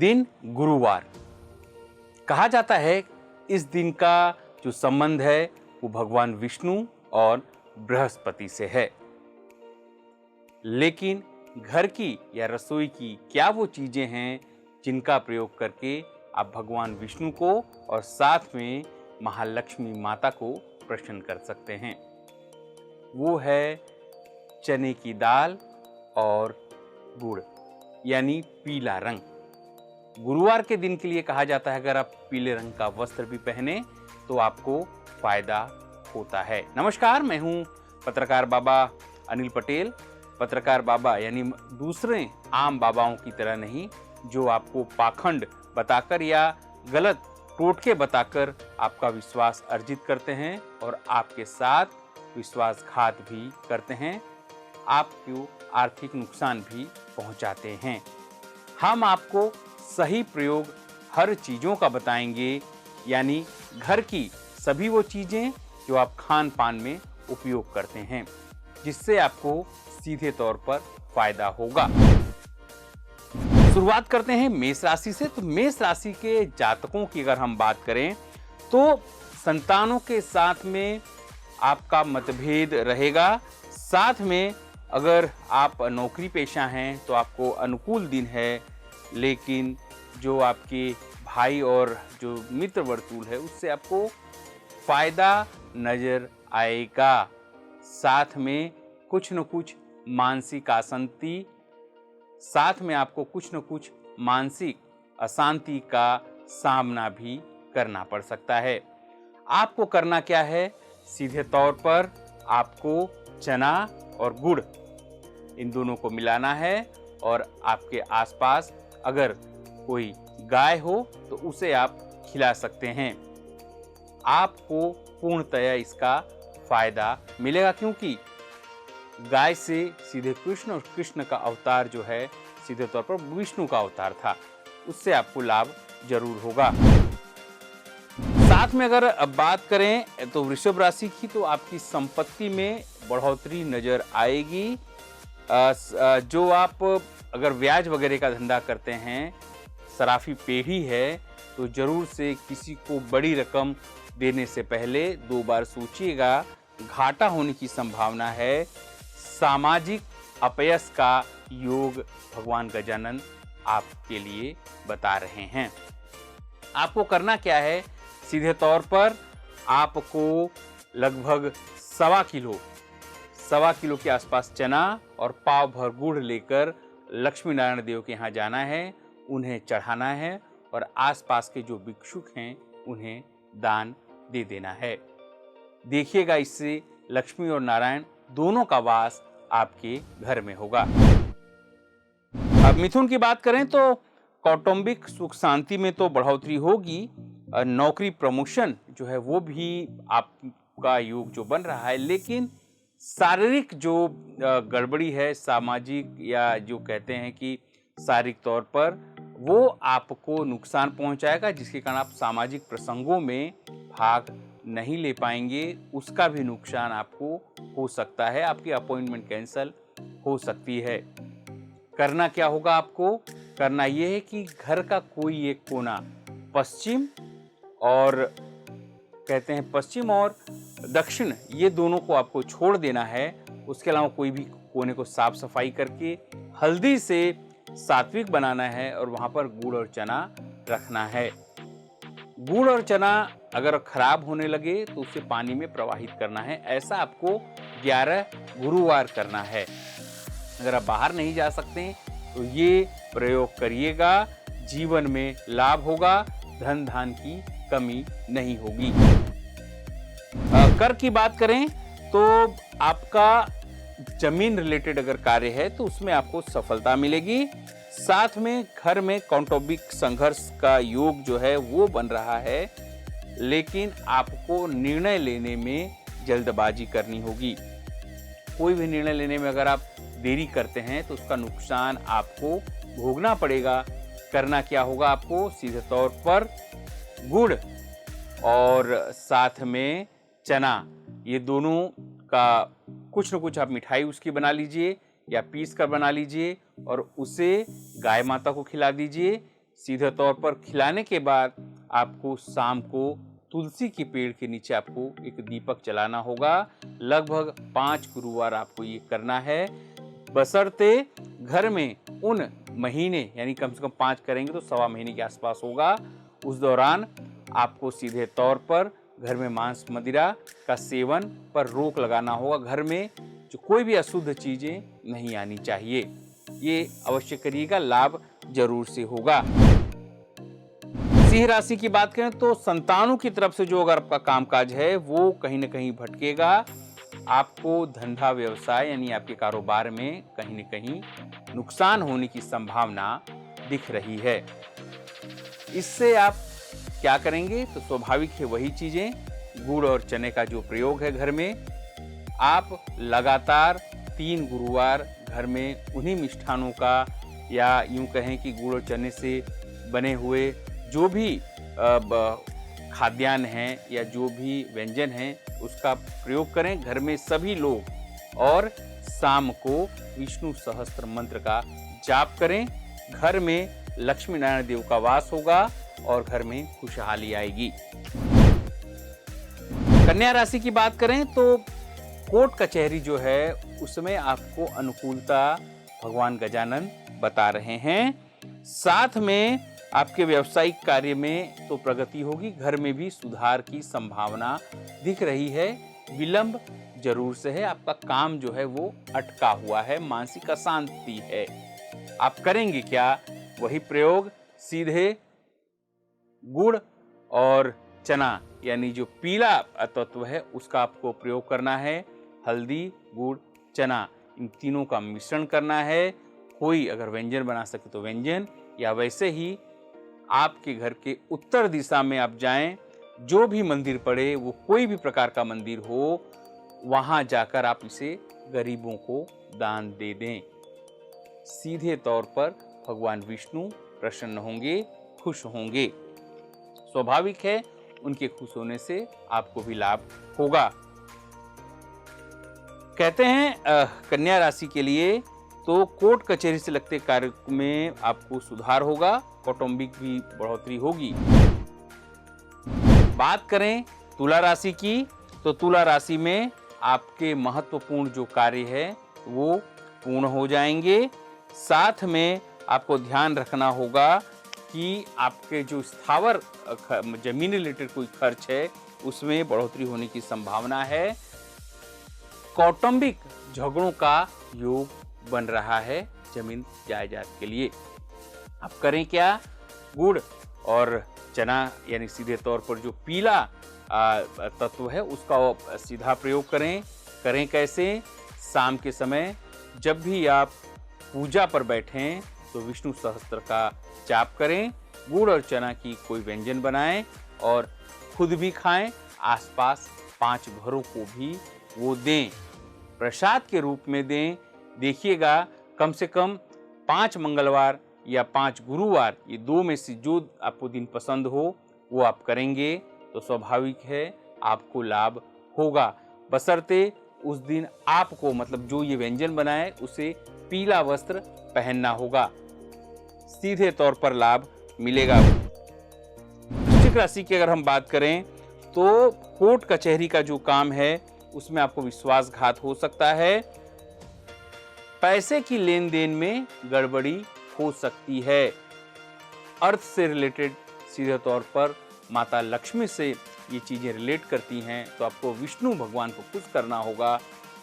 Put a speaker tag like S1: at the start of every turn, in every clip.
S1: दिन गुरुवार। कहा जाता है इस दिन का जो संबंध है वो भगवान विष्णु और बृहस्पति से है। लेकिन घर की या रसोई की क्या वो चीजें हैं जिनका प्रयोग करके आप भगवान विष्णु को और साथ में महालक्ष्मी माता को प्रसन्न कर सकते हैं? वो है चने की दाल और गुड़, यानी पीला रंग। गुरुवार के दिन के लिए कहा जाता है अगर आप पीले रंग का वस्त्र भी पहने तो आपको फायदा होता है। नमस्कार, मैं हूं पत्रकार बाबा अनिल पटेल। पत्रकार बाबा यानी दूसरे आम बाबाओं की तरह नहीं, जो आपको पाखंड बताकर या गलत टोटके बताकर आपका विश्वास अर्जित करते हैं और आपके साथ विश्वासघात भी करते हैं, आपको आर्थिक नुकसान भी पहुंचाते हैं। हम आपको सही प्रयोग हर चीज़ों का बताएंगे, यानी घर की सभी वो चीज़ें जो आप खान पान में उपयोग करते हैं, जिससे आपको सीधे तौर पर फायदा होगा। शुरुआत करते हैं मेष राशि से। तो मेष राशि के जातकों की अगर हम बात करें तो संतानों के साथ में आपका मतभेद रहेगा। साथ में अगर आप नौकरी पेशा हैं तो आपको अनुकूल दिन है, लेकिन जो आपके भाई और जो मित्र वर्तुल है उससे आपको फायदा नजर आएगा। साथ में कुछ न कुछ मानसिक अशांति, साथ में आपको कुछ न कुछ मानसिक अशांति का सामना भी करना पड़ सकता है। आपको करना क्या है? सीधे तौर पर आपको चना और गुड़ इन दोनों को मिलाना है और आपके आसपास अगर कोई गाय हो तो उसे आप खिला सकते हैं। आपको पूर्णतया इसका फायदा मिलेगा, क्योंकि गाय से सीधे कृष्ण और कृष्ण का अवतार जो है सीधे तौर पर विष्णु का अवतार था, उससे आपको लाभ जरूर होगा। साथ में अगर अब बात करें तो वृषभ राशि की, तो आपकी संपत्ति में बढ़ोतरी नजर आएगी। जो आप अगर ब्याज वगैरह का धंधा करते हैं, सराफी पेढ़ी है, तो जरूर से किसी को बड़ी रकम देने से पहले 2 बार सोचिएगा। घाटा होने की संभावना है। सामाजिक अपयश का योग भगवान गजानन आपके लिए बता रहे हैं। आपको करना क्या है? सीधे तौर पर आपको लगभग 1.25 किलो के आसपास चना और पाव भर गुड़ लेकर लक्ष्मी नारायण देव के यहाँ जाना है, उन्हें चढ़ाना है और आसपास के जो भिक्षुक हैं उन्हें दान दे देना है। देखिएगा, इससे लक्ष्मी और नारायण दोनों का वास आपके घर में होगा। अब मिथुन की बात करें तो कौटुंबिक सुख शांति में तो बढ़ोतरी होगी। नौकरी प्रमोशन जो है वो भी आपका योग जो बन रहा है, लेकिन शारीरिक जो गड़बड़ी है, सामाजिक या जो कहते हैं कि शारीरिक तौर पर, वो आपको नुकसान पहुंचाएगा, जिसके कारण आप सामाजिक प्रसंगों में भाग नहीं ले पाएंगे। उसका भी नुकसान आपको हो सकता है। आपकी अपॉइंटमेंट कैंसिल हो सकती है। करना क्या होगा? आपको करना यह है कि घर का कोई एक कोना पश्चिम और कहते हैं पश्चिम और दक्षिण, ये दोनों को आपको छोड़ देना है। उसके अलावा कोई भी कोने को साफ सफाई करके हल्दी से सात्विक बनाना है और वहां पर गुड़ और चना रखना है। गुड़ और चना अगर खराब होने लगे तो उसे पानी में प्रवाहित करना है। ऐसा आपको 11 गुरुवार करना है। अगर आप बाहर नहीं जा सकते तो ये प्रयोग करिएगा। जीवन में लाभ होगा, धन धान की कमी नहीं होगी। कर की बात करें तो आपका जमीन रिलेटेड अगर कार्य है तो उसमें आपको सफलता मिलेगी। साथ में घर में कौटुंबिक संघर्ष का योग जो है वो बन रहा है, लेकिन आपको निर्णय लेने में जल्दबाजी करनी होगी। कोई भी निर्णय लेने में अगर आप देरी करते हैं तो उसका नुकसान आपको भोगना पड़ेगा। करना क्या होगा? आपको सीधे तौर पर गुड़ और साथ में चना, ये दोनों का कुछ न कुछ आप मिठाई उसकी बना लीजिए या पीस कर बना लीजिए और उसे गाय माता को खिला दीजिए। सीधे तौर पर खिलाने के बाद आपको शाम को तुलसी के पेड़ के नीचे आपको एक दीपक जलाना होगा। लगभग 5 गुरुवार आपको ये करना है, बशर्ते घर में उन महीने यानी कम से कम 5 करेंगे तो 1.25 महीने के आसपास होगा। उस दौरान आपको सीधे तौर पर घर में मांस मदिरा का सेवन पर रोक लगाना होगा। घर में जो कोई भी अशुद्ध चीजें नहीं आनी चाहिए, ये अवश्य करिएगा, लाभ जरूर से होगा। सिंह राशि की बात करें तो संतानों की तरफ से जो अगर आपका कामकाज है वो कहीं ना कहीं भटकेगा। आपको धंधा व्यवसाय यानी आपके कारोबार में कहीं न कहीं नुकसान होने की संभावना दिख रही है। इससे आप क्या करेंगे तो स्वाभाविक है वही चीजें, गुड़ और चने का जो प्रयोग है घर में, आप लगातार 3 गुरुवार घर में उन्हीं मिष्ठानों का या यूं कहें कि गुड़ और चने से बने हुए जो भी खाद्यान्न हैं या जो भी व्यंजन हैं उसका प्रयोग करें घर में सभी लोग, और शाम को विष्णु सहस्त्र मंत्र का जाप करें। घर में लक्ष्मी नारायण देव का वास होगा और घर में खुशहाली आएगी। कन्या राशि की बात करें तो कोर्ट कचहरी जो है उसमें आपको अनुकूलता भगवान गजानन बता रहे हैं। साथ में आपके व्यावसायिक कार्य में तो प्रगति होगी, घर में भी सुधार की संभावना दिख रही है। विलंब जरूर से है, आपका काम जो है वो अटका हुआ है, मानसिक अशांति है। आप करेंगे क्या? वही प्रयोग, सीधे गुड़ और चना यानी जो पीला तत्व है उसका आपको प्रयोग करना है। हल्दी, गुड़, चना इन तीनों का मिश्रण करना है। कोई अगर व्यंजन बना सके तो व्यंजन, या वैसे ही आपके घर के उत्तर दिशा में आप जाएं, जो भी मंदिर पड़े वो कोई भी प्रकार का मंदिर हो, वहां जाकर आप इसे गरीबों को दान दे दें। सीधे तौर पर भगवान विष्णु प्रसन्न होंगे, खुश होंगे। स्वाभाविक है उनके खुश होने से आपको भी लाभ होगा। कहते हैं कन्या राशि के लिए तो कोर्ट कचहरी से लगते कार्य में आपको सुधार होगा, कौटुंबिक भी बढ़ोतरी होगी। बात करें तुला राशि की तो तुला राशि में आपके महत्वपूर्ण जो कार्य है वो पूर्ण हो जाएंगे। साथ में आपको ध्यान रखना होगा कि आपके जो स्थावर जमीन रिलेटेड कोई खर्च है उसमें बढ़ोतरी होने की संभावना है। कौटुंबिक झगड़ों का योग बन रहा है जमीन जायदाद के लिए। आप करें क्या? गुड़ और चना यानी सीधे तौर पर जो पीला तत्व है उसका सीधा प्रयोग करें। करें कैसे? शाम के समय जब भी आप पूजा पर बैठें तो विष्णु सहस्त्र का जाप करें। गुड़ और चना की कोई व्यंजन बनाएं और खुद भी खाएं, आसपास 5 घरों को भी वो दें, प्रसाद के रूप में दें। देखिएगा कम से कम 5 मंगलवार या 5 गुरुवार, ये 2 में से जो आपको दिन पसंद हो वो आप करेंगे तो स्वाभाविक है आपको लाभ होगा। बशर्ते उस दिन आपको मतलब जो ये व्यंजन बनाए उसे पीला वस्त्र पहनना होगा, सीधे तौर पर लाभ मिलेगा। वृश्चिक राशि की अगर हम बात करें तो कोर्ट कचहरी का जो काम है उसमें आपको विश्वासघात हो सकता है। पैसे की लेन देन में गड़बड़ी हो सकती है। अर्थ से रिलेटेड सीधे तौर पर माता लक्ष्मी से ये चीजें रिलेट करती हैं तो आपको विष्णु भगवान को खुश करना होगा।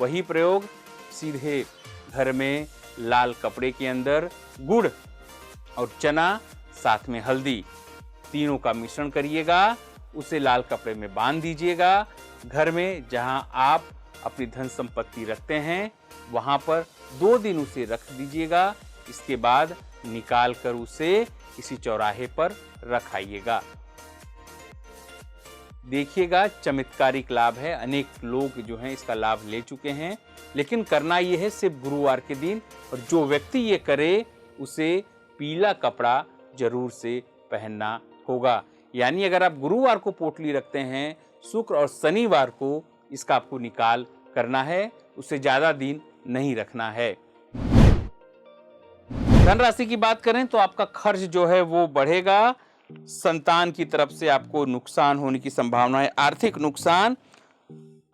S1: वही प्रयोग, सीधे घर में लाल कपड़े के अंदर गुड़ और चना साथ में हल्दी तीनों का मिश्रण करिएगा, उसे लाल कपड़े में बांध दीजिएगा। घर में जहां आप अपनी धन संपत्ति रखते हैं वहां पर 2 दिन उसे रख दीजिएगा। इसके बाद निकाल कर उसे किसी चौराहे पर रखाइएगा। देखिएगा चमत्कारिक लाभ है, अनेक लोग जो हैं इसका लाभ ले चुके हैं। लेकिन करना यह है सिर्फ गुरुवार के दिन, और जो व्यक्ति ये करे उसे पीला कपड़ा जरूर से पहनना होगा। यानी अगर आप गुरुवार को पोटली रखते हैं, शुक्र और शनिवार को इसका आपको निकाल करना है, उससे ज्यादा दिन नहीं रखना है। धनराशि की बात करें तो आपका खर्च जो है वो बढ़ेगा। संतान की तरफ से आपको नुकसान होने की संभावना है, आर्थिक नुकसान।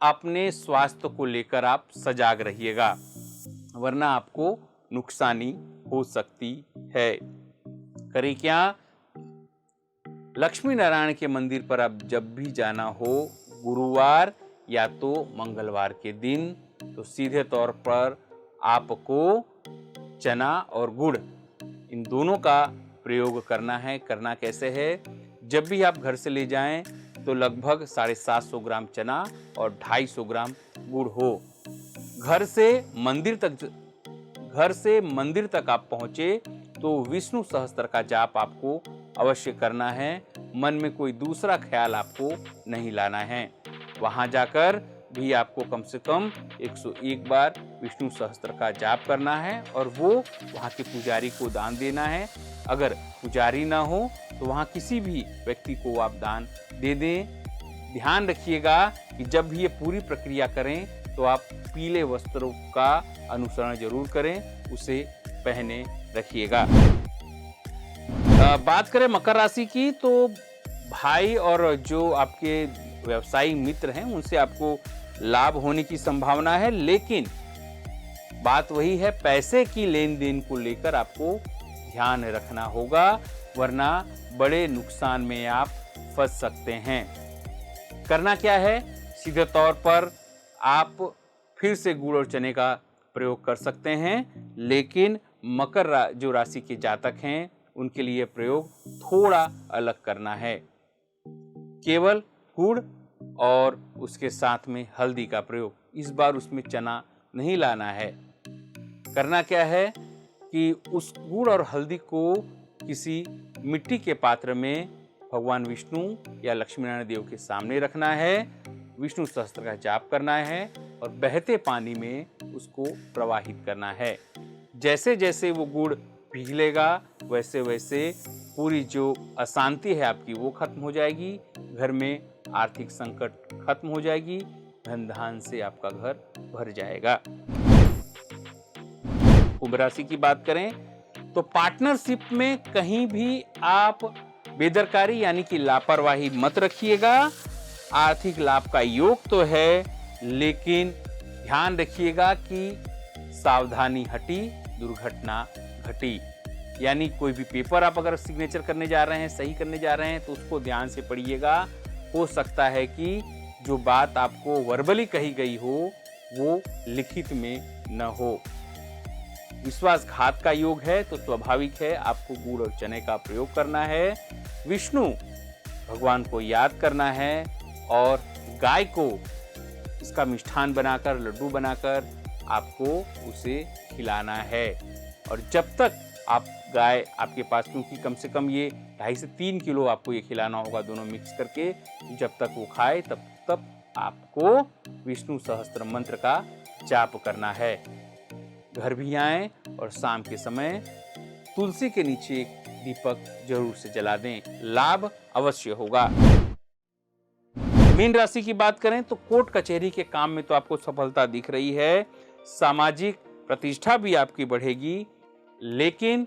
S1: अपने स्वास्थ्य को लेकर आप सजाग रहिएगा, वरना आपको नुकसानी हो सकती है। करें क्या? लक्ष्मी नारायण के मंदिर पर आप जब भी जाना हो, गुरुवार या तो मंगलवार के दिन, तो सीधे तौर पर आपको चना और गुड़, इन दोनों का प्रयोग करना है। करना कैसे है? जब भी आप घर से ले जाएं तो लगभग 750 ग्राम चना और 250 ग्राम गुड़ हो। घर से मंदिर तक आप पहुंचे तो विष्णु सहस्त्र का जाप आपको अवश्य करना है। मन में कोई दूसरा ख्याल आपको नहीं लाना है। वहां जाकर भी आपको कम से कम 101 बार विष्णु सहस्त्र का जाप करना है और वो वहां के पुजारी को दान देना है। अगर पुजारी ना हो तो वहां किसी भी व्यक्ति को आप दान दे दें। ध्यान रखिएगा कि जब भी ये पूरी प्रक्रिया करें तो आप पीले वस्त्रों का अनुसरण जरूर करें, उसे पहने रखिएगा। बात करें मकर राशि की तो भाई और जो आपके व्यवसायी मित्र हैं उनसे आपको लाभ होने की संभावना है, लेकिन बात वही है, पैसे की लेन देन को लेकर आपको ध्यान रखना होगा, वरना बड़े नुकसान में आप फंस सकते हैं। करना क्या है? सीधे तौर पर आप फिर से गुड़ और चने का प्रयोग कर सकते हैं, लेकिन मकर जो राशि के जातक हैं उनके लिए प्रयोग थोड़ा अलग करना है। केवल गुड़ और उसके साथ में हल्दी का प्रयोग, इस बार उसमें चना नहीं लाना है। करना क्या है कि उस गुड़ और हल्दी को किसी मिट्टी के पात्र में भगवान विष्णु या लक्ष्मी नारायण देव के सामने रखना है, विष्णु सहस्त्र का जाप करना है और बहते पानी में उसको प्रवाहित करना है। जैसे जैसे वो गुड़ पिघलेगा वैसे वैसे पूरी जो अशांति है आपकी वो खत्म हो जाएगी, घर में आर्थिक संकट खत्म हो जाएगी, धन धान से आपका घर भर जाएगा। कुंभ राशि की बात करें तो पार्टनरशिप में कहीं भी आप बेदरकारी यानी कि लापरवाही मत रखिएगा। आर्थिक लाभ का योग तो है, लेकिन ध्यान रखिएगा कि सावधानी हटी दुर्घटना घटी। यानी कोई भी पेपर आप अगर सिग्नेचर करने जा रहे हैं, सही करने जा रहे हैं, तो उसको ध्यान से पढ़िएगा। हो सकता है कि जो बात आपको वर्बली कही गई हो वो लिखित में न हो। विश्वासघात का योग है, तो स्वाभाविक है आपको गुड़ और चने का प्रयोग करना है। विष्णु भगवान को याद करना है और गाय को इसका मिष्ठान बनाकर, लड्डू बनाकर आपको उसे खिलाना है। और जब तक आप गाय आपके पास, क्योंकि कम से कम ये 2.5 से 3 किलो आपको ये खिलाना होगा दोनों मिक्स करके, जब तक वो खाए तब आपको विष्णु सहस्त्र मंत्र का जाप करना है। घर भी आए और शाम के समय तुलसी के नीचे एक दीपक जरूर से जला दें, लाभ अवश्य होगा। मीन राशि की बात करें तो कोर्ट कचहरी के काम में तो आपको सफलता दिख रही है, सामाजिक प्रतिष्ठा भी आपकी बढ़ेगी, लेकिन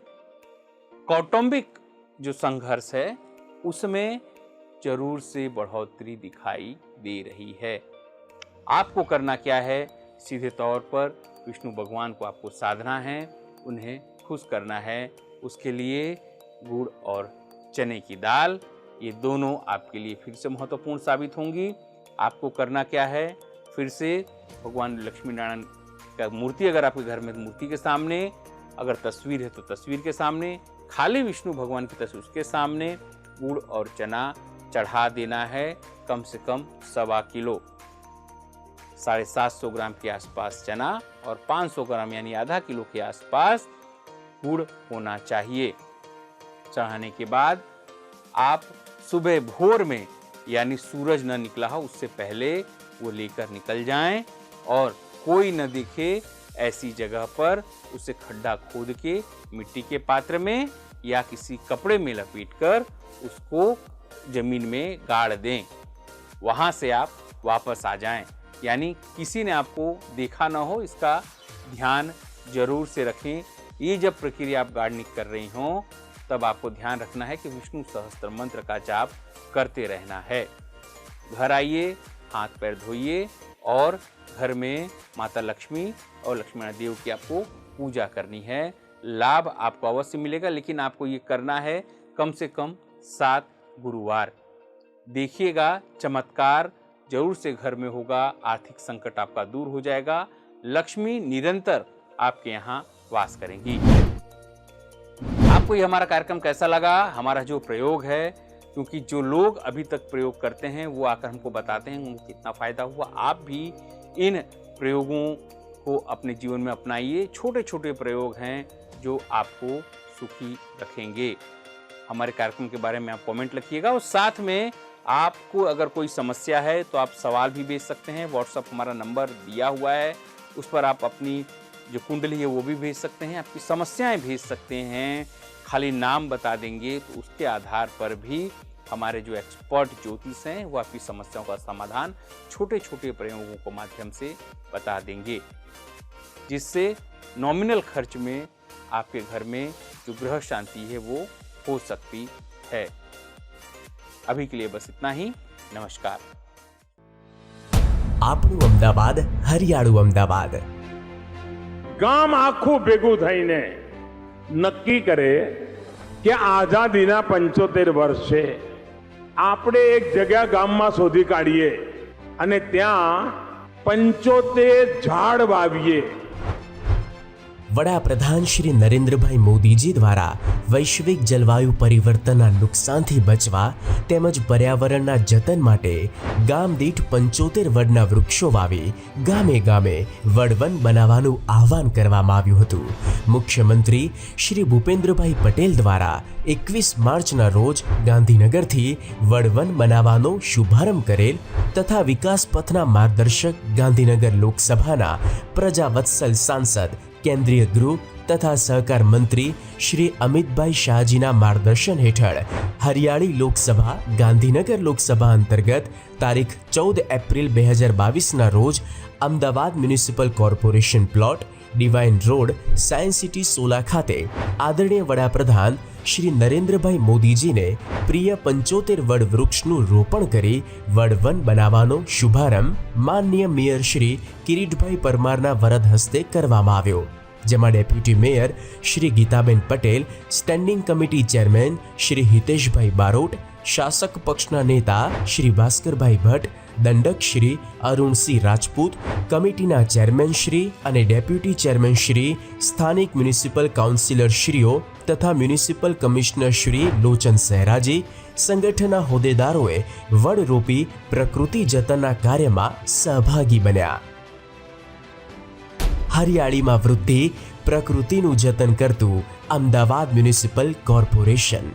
S1: कौटुंबिक जो संघर्ष है उसमें जरूर से बढ़ोतरी दिखाई दे रही है। आपको करना क्या है? सीधे तौर पर विष्णु भगवान को आपको साधना है, उन्हें खुश करना है। उसके लिए गुड़ और चने की दाल, ये दोनों आपके लिए फिर से महत्वपूर्ण साबित होंगी। आपको करना क्या है? फिर से भगवान लक्ष्मी नारायण का मूर्ति अगर आपके घर में, मूर्ति के सामने, अगर तस्वीर है तो तस्वीर के सामने, खाली विष्णु भगवान की तस्वीर के सामने गुड़ और चना चढ़ा देना है। कम से कम 1.25 किलो, 750 ग्राम के आसपास चना और 500 ग्राम यानी आधा किलो के आसपास गुड़ होना चाहिए। चढ़ाने के बाद आप सुबह भोर में, यानी सूरज न निकला हो उससे पहले वो लेकर निकल जाएं और कोई न दिखे ऐसी जगह पर उसे खड्डा खोद के मिट्टी के पात्र में या किसी कपड़े में लपेटकर उसको जमीन में गाड़ दें। वहां से आप वापस आ जाएं, यानी किसी ने आपको देखा ना हो, इसका ध्यान जरूर से रखें। ये जब प्रक्रिया आप गार्डनिंग कर रही हो तब आपको ध्यान रखना है कि विष्णु सहस्त्र मंत्र का जाप करते रहना है। घर आइए, हाथ पैर धोइए और घर में माता लक्ष्मी और लक्ष्मीनारायण देव की आपको पूजा करनी है। लाभ आपको अवश्य मिलेगा, लेकिन आपको ये करना है कम से कम 7 गुरुवार। देखिएगा, चमत्कार जरूर से घर में होगा, आर्थिक संकट आपका दूर हो जाएगा, लक्ष्मी निरंतर आपके यहाँ वास करेंगी। आपको ये हमारा कार्यक्रम कैसा लगा? हमारा जो प्रयोग है, क्योंकि जो लोग अभी तक प्रयोग करते हैं वो आकर हमको बताते हैं उनको कितना फायदा हुआ। आप भी इन प्रयोगों को अपने जीवन में अपनाइए। छोटे छोटे प्रयोग हैं जो आपको सुखी रखेंगे। हमारे कार्यक्रम के बारे में आप कमेंट लिखिएगा और साथ में आपको अगर कोई समस्या है तो आप सवाल भी भेज सकते हैं। व्हाट्सएप हमारा नंबर दिया हुआ है, उस पर आप अपनी जो कुंडली है वो भी भेज सकते हैं, आपकी समस्याएं भेज सकते हैं। खाली नाम बता देंगे तो उसके आधार पर भी हमारे जो एक्सपर्ट ज्योतिष हैं वो आपकी समस्याओं का समाधान छोटे छोटे प्रयोगों के माध्यम से बता देंगे, जिससे नॉमिनल खर्च में आपके घर में जो ग्रह शांति है वो हो सकती है। अभी के लिए बस इतना ही। नमस्कार।
S2: આપણું અમદાવાદ, હરિયાળું અમદાવાદ।
S3: ગામ આખું ભેગું થઈને નક્કી કરે કે આઝાદીના 75 વર્ષ છે, આપણે એક જગ્યા ગામમાં શોધી કાઢીએ અને ત્યાં 75 ઝાડ વાવીએ।
S2: વડાપ્રધાન શ્રી નરેન્દ્રભાઈ મોદીજી દ્વારા વૈશ્વિક જલવાયુ પરિવર્તનના નુકસાનથી બચવા તેમજ પર્યાવરણના જતન માટે ગામ દીઠ 75 વડના વૃક્ષો વાવી ગામે ગામે વડવન બનાવવાનું આહવાન કરવામાં આવ્યું હતું। મુખ્યમંત્રી શ્રી ભૂપેન્દ્રભાઈ પટેલ દ્વારા 21 માર્ચના રોજ ગાંધીનગરથી વડવન બનાવવાનો શુભારંભ કરેલ તથા વિકાસ પથના માર્ગદર્શક ગાંધીનગર લોકસભાના પ્રજાવત્સલ સાંસદ केंद्रीय गृह तथा सहकार मंत्री श्री अमितभाई शाहजीना मार्गदर्शन हेठळ हरियाणी लोकसभा गांधीनगर लोकसभा अंतर्गत तारीख 14 एप्रिल 2022 ना रोज Ahmedabad municipal corporation plot divine road science city Sola खाते आदरणीय वडाप्रधान श्री नरेंद्रभाई मोदीजी ने प्रिय 75 वड वृक्षનું રોપણ કરી વડવન બનાવવાનો શુભારંભ માનનીય મેયર શ્રી કિરીટભાઈ પરમારના વરદ હસ્તે કરવામાં આવ્યો, જેમાં deputy mayor Shri Gitaben Patel, standing committee chairman Shri Hiteshbhai Barot, શાસક પક્ષના नेता श्री ભાસ્કરભાઈ ભટ્ટ, દંડક શ્રી અરુણસિંહ રાજપૂત, કમિટીના ચેરમેન શ્રી અને ડેપ્યુટી ચેરમેન શ્રી, સ્થાનિક મ્યુનિસિપલ કાઉન્સિલર શ્રીઓ તથા મ્યુનિસિપલ કમિશનર શ્રી લોચન સહેરાજી, સંગઠનના હોદ્દેદારોએ વડ રોપી પ્રકૃતિ જતનના કાર્યમાં સહભાગી બન્યા। હરિયાળીમાં વૃદ્ધિ, પ્રકૃતિનું જતન કરતું અમદાવાદ મ્યુનિસિપલ કોર્પોરેશન।